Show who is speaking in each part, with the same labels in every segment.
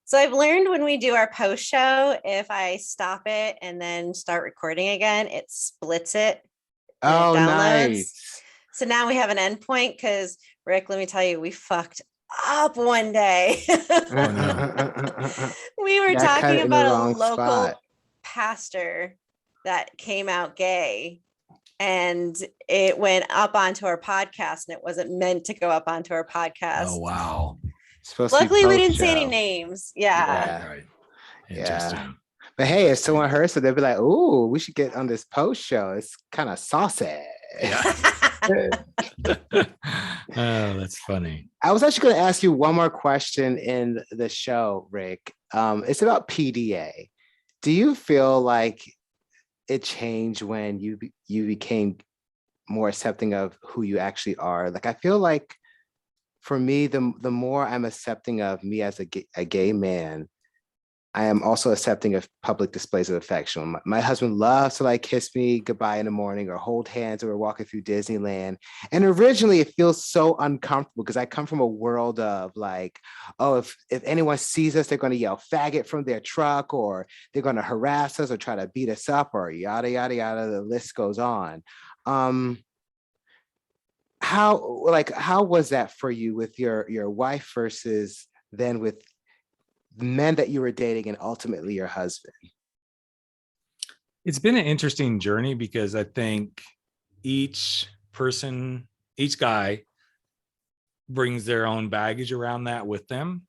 Speaker 1: So I've learned when we do our post show, if I stop it and then start recording again, it splits it and it
Speaker 2: Oh,
Speaker 1: downloads.
Speaker 2: nice.
Speaker 1: So now we have an endpoint because Rick, let me tell you, we fucked up one day.
Speaker 3: Oh, no.
Speaker 1: We were
Speaker 2: Got cut
Speaker 1: talking
Speaker 2: it in the
Speaker 1: about a
Speaker 2: wrong
Speaker 1: local
Speaker 2: spot.
Speaker 1: pastor that came out gay, and it went up onto our podcast, and it wasn't meant to go up onto our podcast.
Speaker 3: Oh, wow.
Speaker 2: Supposed to be
Speaker 1: Luckily, we didn't say any
Speaker 2: post-show.
Speaker 1: names. Yeah.
Speaker 3: Right.
Speaker 2: Yeah.
Speaker 3: Interesting.
Speaker 2: But hey, if someone heard it, they'd be like, "Ooh, we should get on this post show. It's kind of saucy."
Speaker 3: Yeah. Oh, that's funny.
Speaker 2: I was actually going to ask you one more question in the show, Rick. It's about PDA. Do you feel like it changed when you became more accepting of who you actually are? Like, I feel like for me, the more I'm accepting of me as a gay man, I am also accepting of public displays of affection. My husband loves to like kiss me goodbye in the morning or hold hands or we're walking through Disneyland. And originally it feels so uncomfortable because I come from a world of like, oh, if anyone sees us, they're going to yell faggot from their truck or they're going to harass us or try to beat us up or yada, yada, yada. The list goes on. How was that for you with your wife versus then with men that you were dating and ultimately your husband?
Speaker 3: It's been an interesting journey because I think each guy brings their own baggage around that with them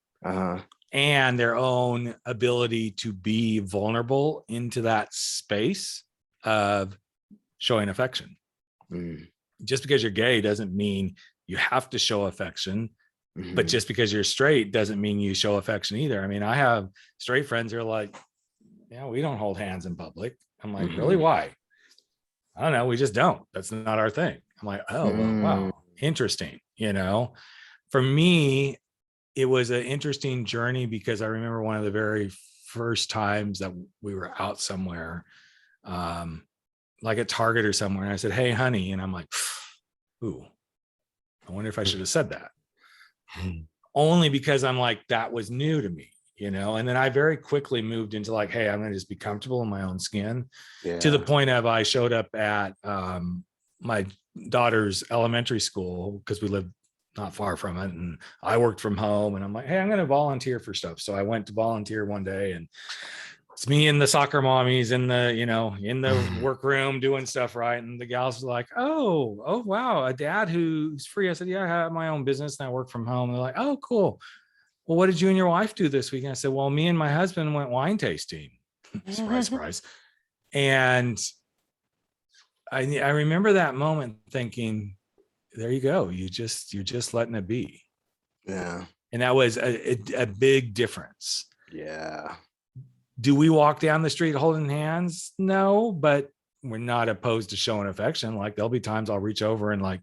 Speaker 3: and their own ability to be vulnerable into that space of showing affection. Just because you're gay doesn't mean you have to show affection. But just because you're straight doesn't mean you show affection either. I mean, I have straight friends who are like, yeah, we don't hold hands in public. I'm like, really? Why? I don't know. We just don't. That's not our thing. I'm like, oh, well, wow. Interesting. For me, it was an interesting journey because I remember one of the very first times that we were out somewhere, like at Target or somewhere. And I said, hey, honey. And I'm like, ooh, I wonder if I should have said that. Only because I'm like, that was new to me, and then I very quickly moved into like, hey, I'm going to just be comfortable in my own skin to the point of I showed up at my daughter's elementary school because we lived not far from it. And I worked from home and I'm like, hey, I'm going to volunteer for stuff. So I went to volunteer one day and it's me and the soccer mommies in the, in the workroom doing stuff, right? And the gals were like, oh, wow, a dad who's free. I said, yeah, I have my own business and I work from home. And they're like, oh, cool. Well, what did you and your wife do this weekend? I said, well, me and my husband went wine tasting. Surprise, surprise. And I remember that moment thinking, there you go. You're just letting it be.
Speaker 2: Yeah.
Speaker 3: And that was a big difference.
Speaker 2: Yeah.
Speaker 3: Do we walk down the street holding hands? No, but we're not opposed to showing affection. Like there'll be times I'll reach over and like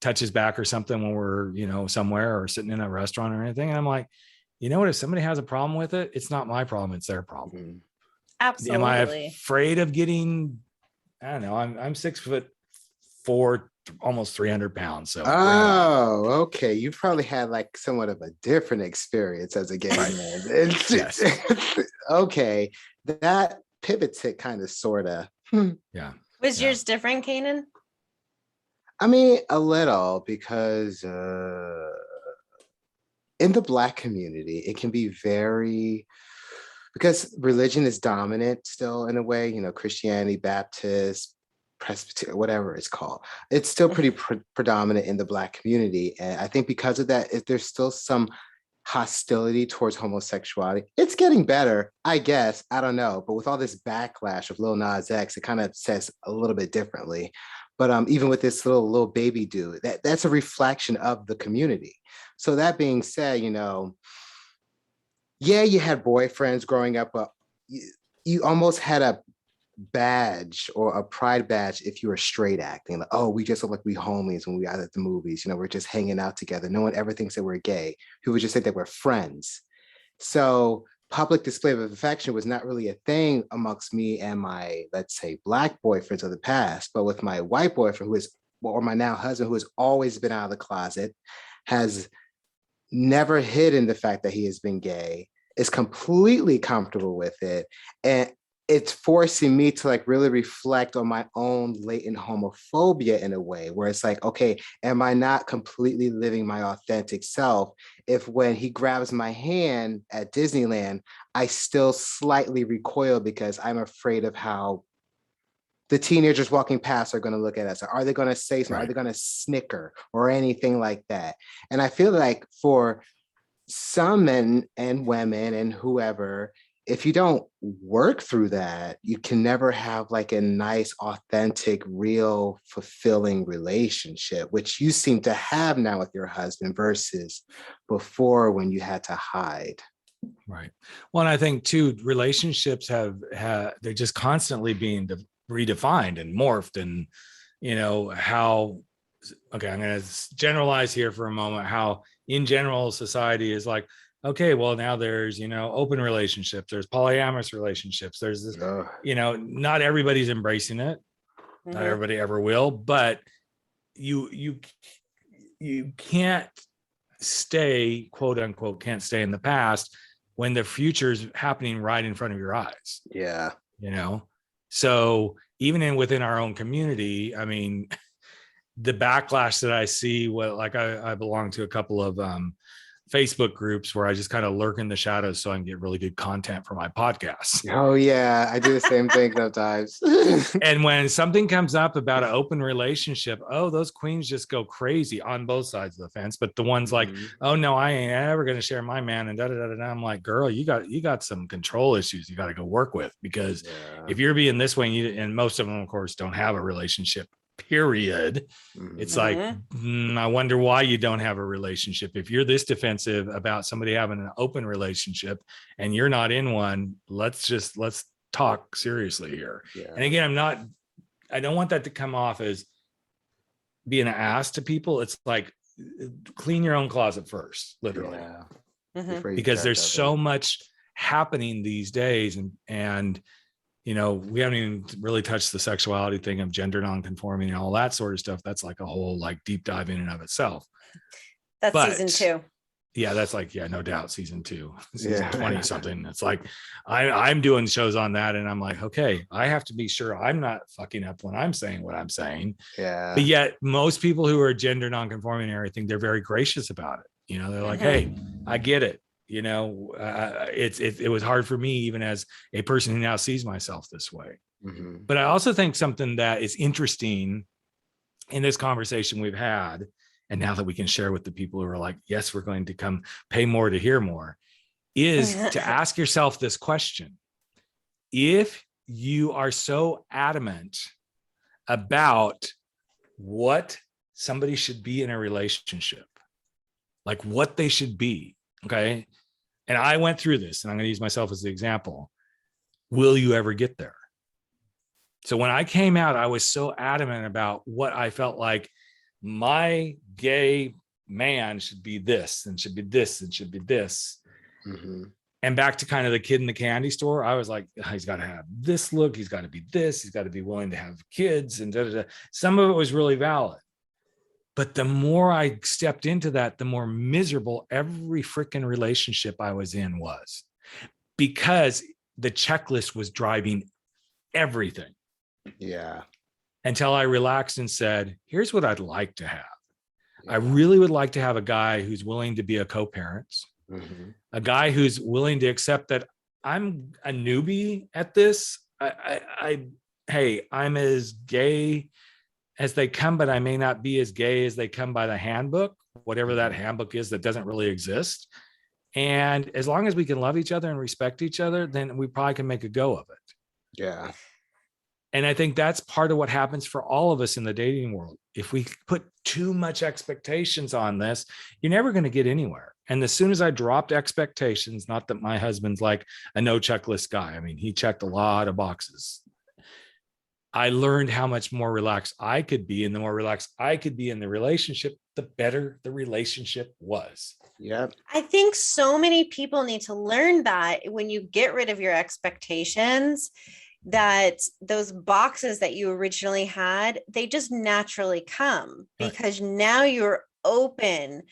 Speaker 3: touch his back or something when we're, somewhere or sitting in a restaurant or anything. And I'm like, you know what? If somebody has a problem with it, it's not my problem. It's their problem.
Speaker 1: Absolutely.
Speaker 3: Am I afraid of getting, I don't know. I'm 6'4", almost 300 pounds. So.
Speaker 2: Oh, okay. You probably had like somewhat of a different experience as a gay man.
Speaker 3: Yes.
Speaker 2: Okay. That pivots it kind of, sort of.
Speaker 3: Yeah.
Speaker 1: Was yours different, Kanan?
Speaker 2: I mean, a little, because in the Black community, it can be because religion is dominant still in a way, Christianity, Baptist, Presbyterian, whatever it's called. It's still pretty predominant in the Black community. And I think because of that, there's still some hostility towards homosexuality. It's getting better, I guess. I don't know. But with all this backlash of Lil Nas X, it kind of says a little bit differently. But even with this little baby dude, that's a reflection of the community. So that being said, yeah, you had boyfriends growing up, but you almost had a badge or a pride badge if you were straight acting. Like, oh, we just look like we homies when we out at the movies. We're just hanging out together. No one ever thinks that we're gay. People just think that we're friends. So public display of affection was not really a thing amongst me and my, let's say, Black boyfriends of the past. But with my white boyfriend, or my now husband, who has always been out of the closet, has never hidden the fact that he has been gay, is completely comfortable with it. And it's forcing me to like really reflect on my own latent homophobia in a way where it's like, okay, am I not completely living my authentic self if when he grabs my hand at Disneyland, I still slightly recoil because I'm afraid of how the teenagers walking past are going to look at us? Are they going to say something? Right. Are they going to snicker or anything like that? And I feel like for some men and women and whoever, if you don't work through that, you can never have like a nice, authentic, real, fulfilling relationship, which you seem to have now with your husband versus before when you had to hide.
Speaker 3: Right. Well, and I think too, relationships have they're just constantly being redefined and morphed, and how, okay, I'm going to generalize here for a moment, how in general society is like, okay, well, now there's, open relationships, there's polyamorous relationships, there's this, not everybody's embracing it. Mm-hmm. Not everybody ever will, but you can't stay, quote unquote, can't stay in the past when the future's happening right in front of your eyes.
Speaker 2: Yeah.
Speaker 3: So even within our own community, I mean, the backlash that I see, I belong to a couple of Facebook groups where I just kind of lurk in the shadows so I can get really good content for my podcast.
Speaker 2: Oh yeah, I do the same thing sometimes.
Speaker 3: And when something comes up about an open relationship, those queens just go crazy on both sides of the fence. But the ones like, oh no, I ain't ever going to share my man, and I'm like, girl, you got some control issues you got to go work with, because if you're being this way, and most of them, of course, don't have a relationship, period. It's like, I wonder why you don't have a relationship. If you're this defensive about somebody having an open relationship and you're not in one, let's talk seriously here. Yeah. And again, I don't want that to come off as being an ass to people. It's like, clean your own closet first, literally. Yeah. Because there's so much happening these days, and we haven't even really touched the sexuality thing of gender nonconforming and all that sort of stuff. That's like a whole like deep dive in and of itself.
Speaker 1: That's season 2.
Speaker 3: Yeah, that's like, no doubt, season 2, season 20 something. It's like I'm doing shows on that, and I'm like, okay, I have to be sure I'm not fucking up when I'm saying what I'm saying.
Speaker 2: Yeah.
Speaker 3: But yet most people who are gender nonconforming and everything, they're very gracious about it. They're like, hey, I get it. It was hard for me, even as a person who now sees myself this way. Mm-hmm. But I also think something that is interesting in this conversation we've had, and now that we can share with the people who are like, yes, we're going to come pay more to hear more, is to ask yourself this question. If you are so adamant about what somebody should be in a relationship, like what they should be, okay? And I went through this, and I'm going to use myself as the example. Will you ever get there? So when I came out, I was so adamant about what I felt like my gay man should be this, and should be this, and should be this. Mm-hmm. And back to kind of the kid in the candy store, I was like, he's got to have this look. He's got to be this. He's got to be willing to have kids, and Some of it was really valid. But the more I stepped into that, the more miserable every freaking relationship I was in was, because the checklist was driving everything.
Speaker 2: Yeah.
Speaker 3: Until I relaxed and said, here's what I'd like to have. Yeah. I really would like to have a guy who's willing to be a co-parent, a guy who's willing to accept that I'm a newbie at this. Hey, I'm as gay as they come, but I may not be as gay as they come by the handbook, whatever that handbook is that doesn't really exist. And as long as we can love each other and respect each other, then we probably can make a go of it.
Speaker 2: Yeah.
Speaker 3: And I think that's part of what happens for all of us in the dating world. If we put too much expectations on this, you're never going to get anywhere. And as soon as I dropped expectations, not that my husband's like a no checklist guy. I mean, he checked a lot of boxes. I learned how much more relaxed I could be, and the more relaxed I could be in the relationship, the better the relationship was.
Speaker 2: Yeah.
Speaker 1: I think so many people need to learn that when you get rid of your expectations, that those boxes that you originally had, they just naturally come, because now you're open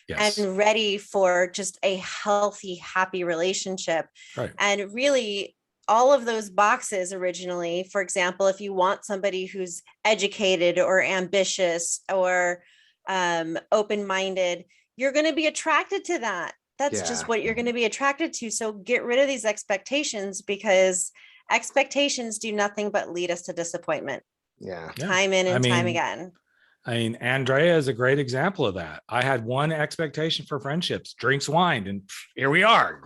Speaker 3: Yes.
Speaker 1: and ready for just a healthy, happy relationship.
Speaker 3: Right.
Speaker 1: And really, all of those boxes originally, for example, if you want somebody who's educated or ambitious or open-minded, you're going to be attracted to that. That's just what you're going to be attracted to. So get rid of these expectations, because expectations do nothing but lead us to disappointment.
Speaker 2: Yeah.
Speaker 1: Time in and time again.
Speaker 3: I mean, Andrea is a great example of that. I had one expectation for friendships, drinks wine, and here we are,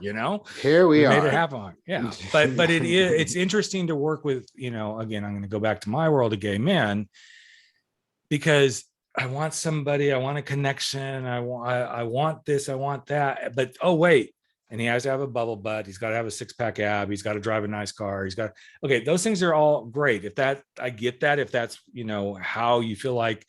Speaker 2: Here we are.
Speaker 3: made it happen. Yeah. But it's interesting to work with, again, I'm going to go back to my world of gay men, because I want somebody, I want a connection. I want this, I want that, but, oh, wait. And he has to have a bubble butt. He's got to have a 6-pack ab. He's got to drive a nice car. Okay. Those things are all great. I get that, if that's, how you feel like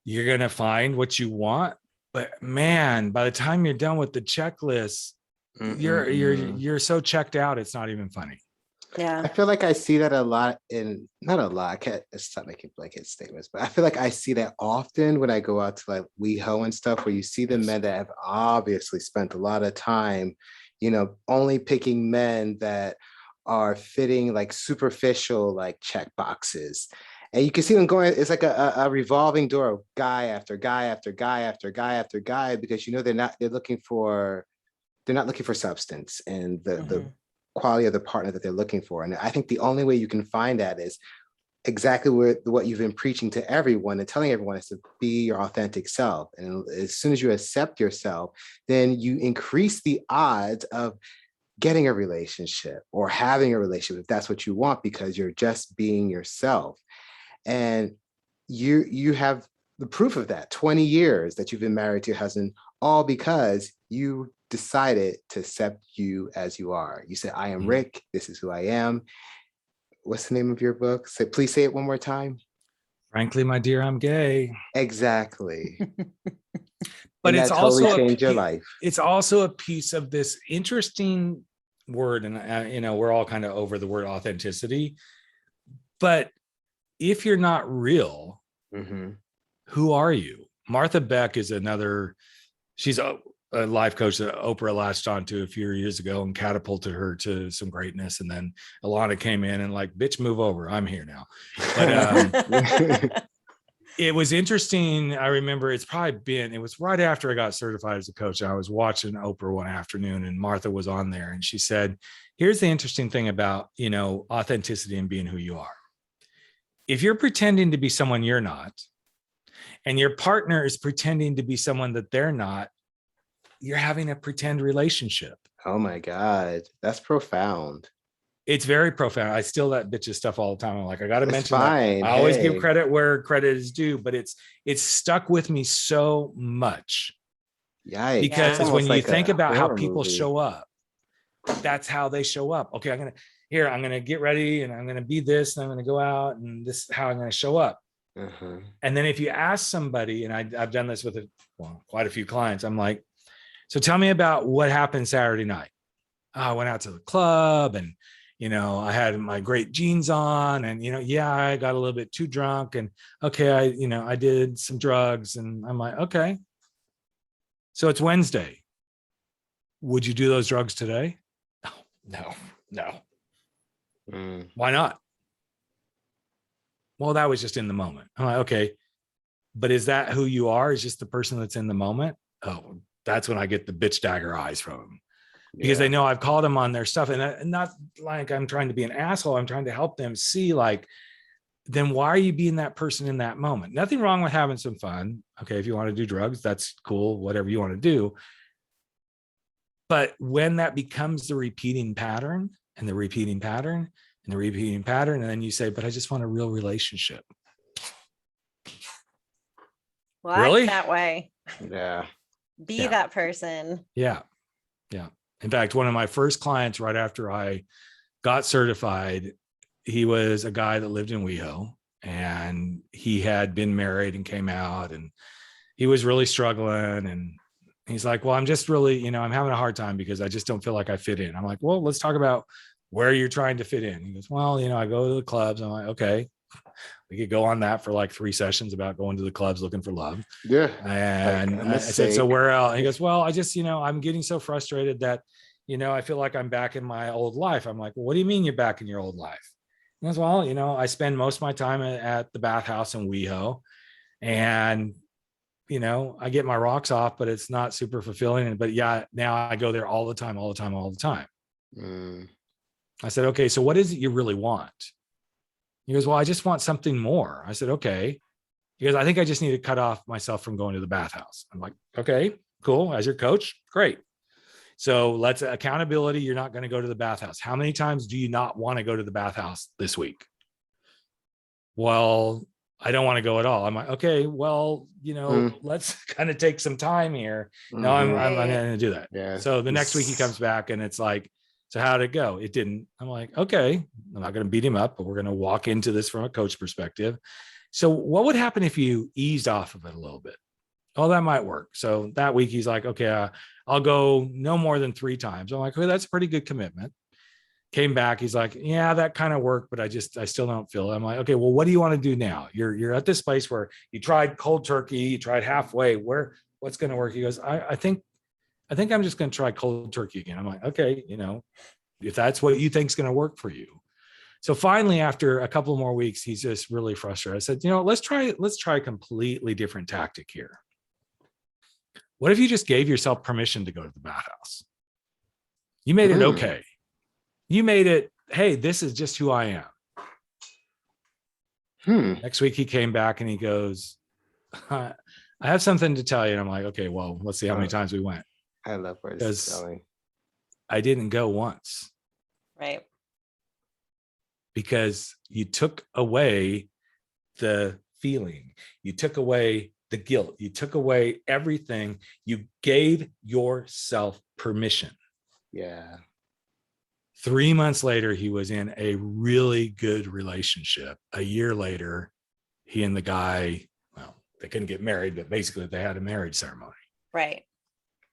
Speaker 3: you're going to find what you want. But man, by the time you're done with the checklist, you're so checked out. It's not even funny.
Speaker 1: Yeah.
Speaker 2: I feel like I see that a lot not a lot, I can't, it's not making blanket statements, but I feel like I see that often when I go out to like WeHo and stuff, where you see the men that have obviously spent a lot of time, only picking men that are fitting like superficial, like check boxes. And you can see them going, it's like a revolving door of guy after guy after guy after guy after guy, because they're not looking for substance and the quality of the partner that they're looking for. And I think the only way you can find that is exactly what you've been preaching to everyone and telling everyone, is to be your authentic self. And as soon as you accept yourself, then you increase the odds of getting a relationship or having a relationship, if that's what you want, because you're just being yourself. And you have the proof of that, 20 years that you've been married to your husband, all because you decided to accept you as you are. You said, I am Rick, this is who I am. What's the name of your book? Please say it one more time.
Speaker 3: Frankly, my dear, I'm gay.
Speaker 2: Exactly.
Speaker 3: But
Speaker 2: and
Speaker 3: it's
Speaker 2: that
Speaker 3: also
Speaker 2: totally changed your life.
Speaker 3: It's also a piece of this interesting word, and we're all kind of over the word authenticity. But if you're not real, who are you? Martha Beck is another. She's a life coach that Oprah latched onto a few years ago and catapulted her to some greatness. And then Alana came in and like, bitch, move over. I'm here now. But it was interesting. I remember it was right after I got certified as a coach. I was watching Oprah one afternoon and Martha was on there and she said, here's the interesting thing about, authenticity and being who you are. If you're pretending to be someone you're not, and your partner is pretending to be someone that they're not, you're having a pretend relationship.
Speaker 2: Oh my God, that's profound.
Speaker 3: It's very profound. I steal that bitch's stuff all the time. I'm like, I got to mention
Speaker 2: fine.
Speaker 3: that. I always give credit where credit is due, but it's stuck with me so much.
Speaker 2: Yikes.
Speaker 3: Because when you think about how people show up, that's how they show up. Okay, I'm going to get ready and I'm going to be this and I'm going to go out and this is how I'm going to show up. And then if you ask somebody, and I've done this with quite a few clients, I'm like, so tell me about what happened Saturday night. Oh, I went out to the club and, I had my great jeans on and, I got a little bit too drunk and okay, I did some drugs and I'm like, okay. So it's Wednesday. Would you do those drugs today? Oh, no. Why not? Well, that was just in the moment. I'm like, okay, but is that who you are? Is just the person that's in the moment? Oh, that's when I get the bitch dagger eyes from them because they know I've called them on their stuff and not like I'm trying to be an asshole. I'm trying to help them see like, then why are you being that person in that moment? Nothing wrong with having some fun. Okay. If you want to do drugs, that's cool. Whatever you want to do. But when that becomes the repeating pattern and the repeating pattern, and the repeating pattern. And then you say, but I just want a real relationship.
Speaker 1: Well,
Speaker 3: really?
Speaker 1: Act that way.
Speaker 2: Yeah.
Speaker 1: Be that person.
Speaker 3: Yeah. Yeah. In fact, one of my first clients right after I got certified, he was a guy that lived in WeHo and he had been married and came out and he was really struggling. And he's like, well, I'm just really, I'm having a hard time because I just don't feel like I fit in. I'm like, well, let's talk about where you're trying to fit in. He goes, well, I go to the clubs. I'm like, okay, we could go on that for like 3 sessions about going to the clubs looking for love.
Speaker 2: Yeah.
Speaker 3: And
Speaker 2: Like,
Speaker 3: I said, so where else? He goes, well, I just, I'm getting so frustrated that, I feel like I'm back in my old life. I'm like, well, what do you mean you're back in your old life? He goes, well, I spend most of my time at the bathhouse in WeHo, and I get my rocks off, but it's not super fulfilling. But yeah, now I go there all the time. I said, okay, so what is it you really want? He goes, well, I just want something more. I said, okay. He goes, I think I just need to cut off myself from going to the bathhouse. I'm like, okay, cool. As your coach, great. So let's accountability. You're not going to go to the bathhouse. How many times do you not want to go to the bathhouse this week? Well, I don't want to go at all. I'm like, okay, well, let's kind of take some time here. No, I'm going to do that.
Speaker 2: Yeah.
Speaker 3: So the next week he comes back and it's like, so how did it go? It didn't. I'm like, okay, I'm not going to beat him up, but we're going to walk into this from a coach perspective. So what would happen if you eased off of it a little bit? Oh, that might work. So that week he's like, okay, I'll go no more than 3 times. I'm like, okay, that's a pretty good commitment. Came back. He's like, yeah, that kind of worked, but I still don't feel it. I'm like, okay, well, what do you want to do now? You're at this place where you tried cold turkey, you tried halfway. What's going to work? He goes, I think I'm just going to try cold turkey again. I'm like, okay, if that's what you think is going to work for you. So finally, after a couple more weeks, he's just really frustrated. I said, let's try a completely different tactic here. What if you just gave yourself permission to go to the bathhouse? You made it okay. You made it, hey, this is just who I am. Next week he came back and he goes, I have something to tell you. And I'm like, okay, well, let's see how many times we went.
Speaker 2: I love where this is going.
Speaker 3: I didn't go once.
Speaker 1: Right.
Speaker 3: Because you took away the feeling. You took away the guilt. You took away everything. You gave yourself permission.
Speaker 2: Yeah.
Speaker 3: 3 months later, he was in a really good relationship. A year later, he and the guy, well, they couldn't get married, but basically they had a marriage ceremony.
Speaker 1: Right.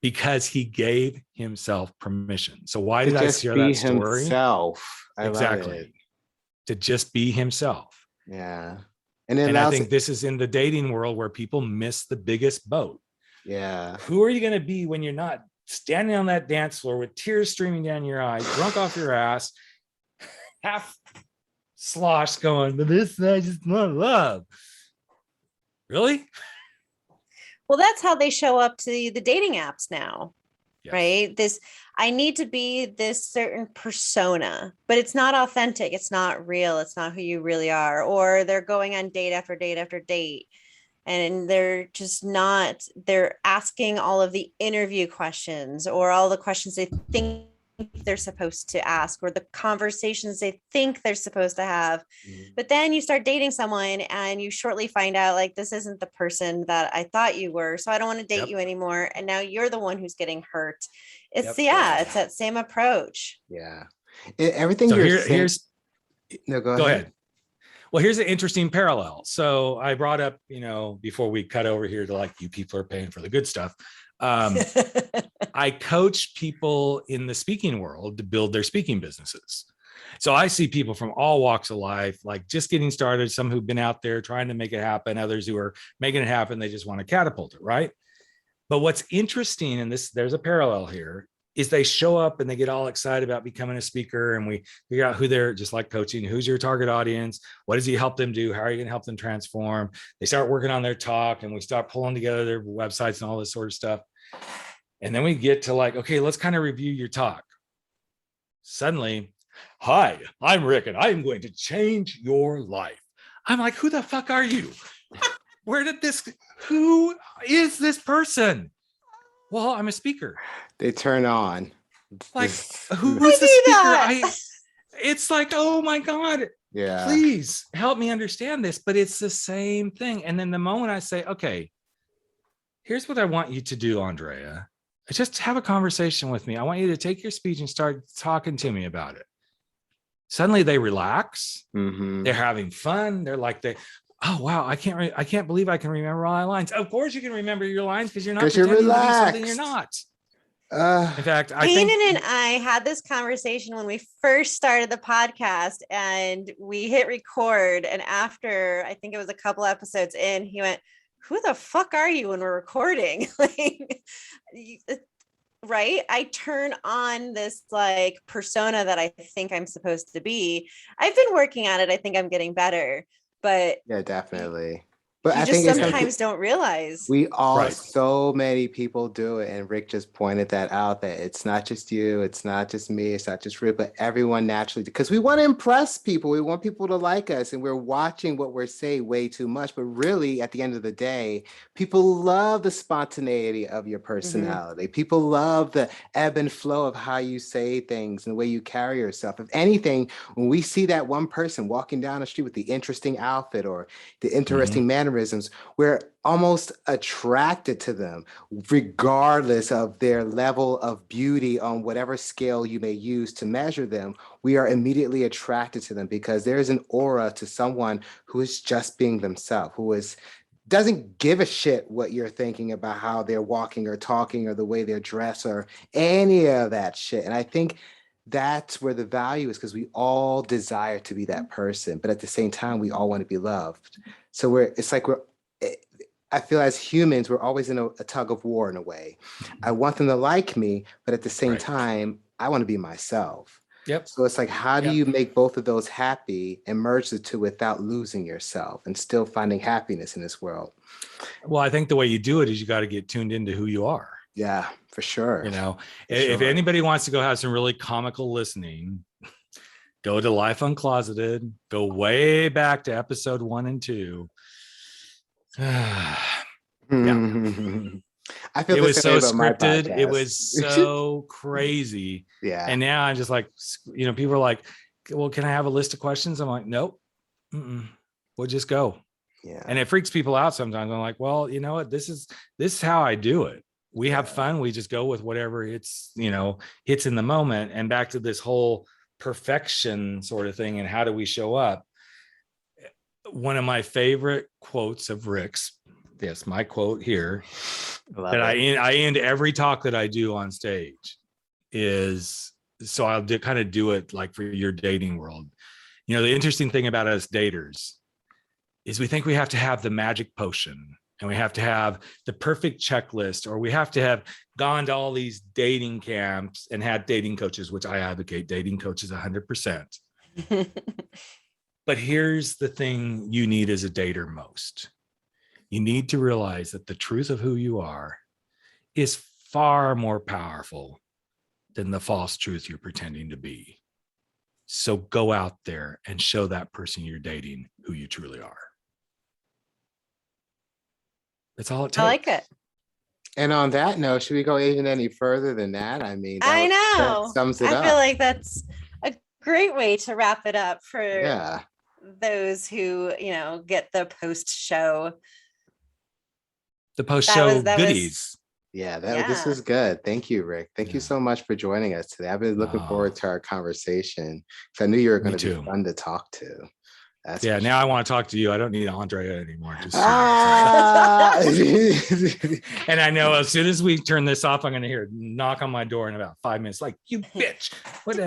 Speaker 3: Because he gave himself permission. So why did I share that story?
Speaker 2: Himself.
Speaker 3: Exactly. To just be himself.
Speaker 2: Yeah.
Speaker 3: And I think this is in the dating world where people miss the biggest boat.
Speaker 2: Yeah.
Speaker 3: Who are you going to be when you're not standing on that dance floor with tears streaming down your eyes, drunk off your ass, half sloshed going, but this I just want love. Really?
Speaker 1: Well, that's how they show up to the dating apps now. Yes. Right? I need to be this certain persona, but it's not authentic. It's not real. It's not who you really are. Or they're going on date after date after date. And they're just not, they're asking all of the interview questions or all the questions they think they're supposed to ask or the conversations they think they're supposed to have. But then you start dating someone and you shortly find out like, this isn't the person that I thought you were. So I don't want to date you anymore. And now you're the one who's getting hurt. It's it's that same approach.
Speaker 2: Yeah. Everything
Speaker 3: so
Speaker 2: you're saying.
Speaker 3: No, go ahead. Well, here's an interesting parallel. So I brought up, before we cut over here to like, you people are paying for the good stuff. I coach people in the speaking world to build their speaking businesses. So I see people from all walks of life, like just getting started, some who've been out there trying to make it happen, others who are making it happen. They just want to catapult it, right? But what's interesting, and there's a parallel here, is they show up and they get all excited about becoming a speaker, and we figure out who they're, just like coaching, who's your target audience, what does he help them do, how are you going to help them transform? They start working on their talk and we start pulling together their websites and all this sort of stuff. And then we get to like, okay, let's kind of review your talk. Suddenly, hi, I'm Rick and I'm going to change your life. I'm like, who the fuck are you? Who is this person? Well, I'm a speaker.
Speaker 2: They turn on.
Speaker 3: Like, who's the speaker? It's like, oh my God.
Speaker 2: Yeah.
Speaker 3: Please help me understand this. But it's the same thing. And then the moment I say, okay, here's what I want you to do, Andrea. Just have a conversation with me. I want you to take your speech and start talking to me about it. Suddenly they relax. Mm-hmm. They're having fun. They're like, oh wow, I can't believe I can remember all my lines. Of course you can remember your lines because you're not pretending to be something you're not. In fact, I think
Speaker 1: Kanan and I had this conversation when we first started the podcast, and we hit record. And after, I think it was a couple episodes in, he went, "Who the fuck are you when we're recording?" Like, right? I turn on this like persona that I think I'm supposed to be. I've been working on it. I think I'm getting better, but
Speaker 2: Yeah, definitely. But
Speaker 1: you
Speaker 2: I
Speaker 1: just
Speaker 2: think it's
Speaker 1: sometimes don't realize.
Speaker 2: we all,
Speaker 3: Right.
Speaker 2: so many people do it. And Rick just pointed that out, that it's not just you, it's not just me, it's not just Rick, but everyone naturally, because we want to impress people. We want people to like us, and we're watching what we're saying way too much. But really, at the end of the day, people love the spontaneity of your personality. People love the ebb and flow of how you say things and the way you carry yourself. If anything, when we see that one person walking down the street with the interesting outfit or the interesting mannerisms, we're almost attracted to them, regardless of their level of beauty on whatever scale you may use to measure them. We are immediately attracted to them because there is an aura to someone who is just being themselves, who doesn't give a shit what you're thinking about how they're walking or talking or the way they're dressed or any of that shit. And I think that's where the value is, because we all desire to be that person, but at the same time, we all want to be loved. So I feel as humans, we're always in a tug of war in a way. I want them to like me, but at the same time, I want to be myself.
Speaker 3: Yep.
Speaker 2: So it's like, how do you make both of those happy and merge the two without losing yourself and still finding happiness in this world?
Speaker 3: Well, I think the way you do it is you got to get tuned into who you are.
Speaker 2: Yeah, for sure.
Speaker 3: You know,
Speaker 2: For
Speaker 3: if
Speaker 2: sure.
Speaker 3: anybody wants to go have some really comical listening, go to Life Uncloseted, go way back to episode 1 and 2. Yeah.
Speaker 2: I feel
Speaker 3: It
Speaker 2: the
Speaker 3: was
Speaker 2: same
Speaker 3: so
Speaker 2: way about my
Speaker 3: scripted. It
Speaker 2: podcast.
Speaker 3: was so crazy.
Speaker 2: Yeah.
Speaker 3: And now I'm just like, you know, people are like, well, can I have a list of questions? I'm like, nope. We'll just go.
Speaker 2: Yeah.
Speaker 3: And it freaks people out sometimes. I'm like, well, you know what? This is how I do it. We have fun. We just go with whatever hits in the moment. And back to this whole perfection sort of thing. And how do we show up? One of my favorite quotes of Rick's, yes, my quote here, that I end every talk that I do on stage is, so I'll kind of do it like for your dating world. You know, the interesting thing about us daters is we think we have to have the magic potion and we have to have the perfect checklist, or we have to have gone to all these dating camps and had dating coaches, which I advocate dating coaches 100%. But here's the thing you need as a dater most. You need to realize that the truth of who you are is far more powerful than the false truth you're pretending to be. So go out there and show that person you're dating who you truly are. That's all it takes.
Speaker 1: I like it.
Speaker 2: And on that note, should we go even any further than that? I mean,
Speaker 1: I know.
Speaker 2: that sums it up.
Speaker 1: I feel like that's a great way to wrap it up for those who, you know, get the post-show.
Speaker 3: The post-show
Speaker 1: that
Speaker 3: goodies.
Speaker 2: This was good. Thank you, Rick. Thank you so much for joining us today. I've been looking forward to our conversation because I knew you were going to be fun to talk to.
Speaker 3: Now I want to talk to you. I don't need Andrea anymore. Just and I know as soon as we turn this off, I'm going to hear knock on my door in about 5 minutes. Like, you bitch. What?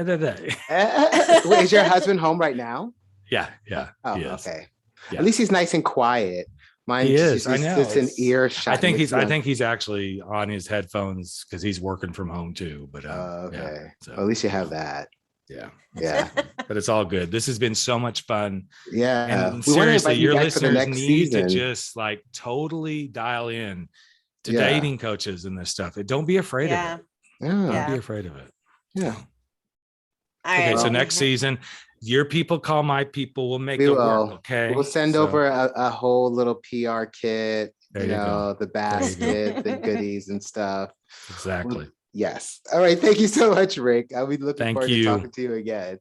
Speaker 2: Wait, is your husband home right now?
Speaker 3: Yeah.
Speaker 2: Oh, okay.
Speaker 3: Yeah.
Speaker 2: At least he's nice and quiet. Mine
Speaker 3: is. I know.
Speaker 2: It's an earshot.
Speaker 3: I think he's actually on his headphones because he's working from home too. But
Speaker 2: okay. So at least you have that.
Speaker 3: Yeah. But it's all good. This has been so much fun.
Speaker 2: Yeah.
Speaker 3: And seriously, your listeners need to just like totally dial in to dating coaches and this stuff. Don't be afraid of it. Don't be afraid of it.
Speaker 2: Yeah.
Speaker 1: Right.
Speaker 3: So next season, your people call my people. We'll make it work. Okay.
Speaker 2: We'll send over a whole little PR kit, the basket, the goodies and stuff.
Speaker 3: Exactly.
Speaker 2: Yes. All right. Thank you so much, Rick. I'll be looking forward to talking to you again.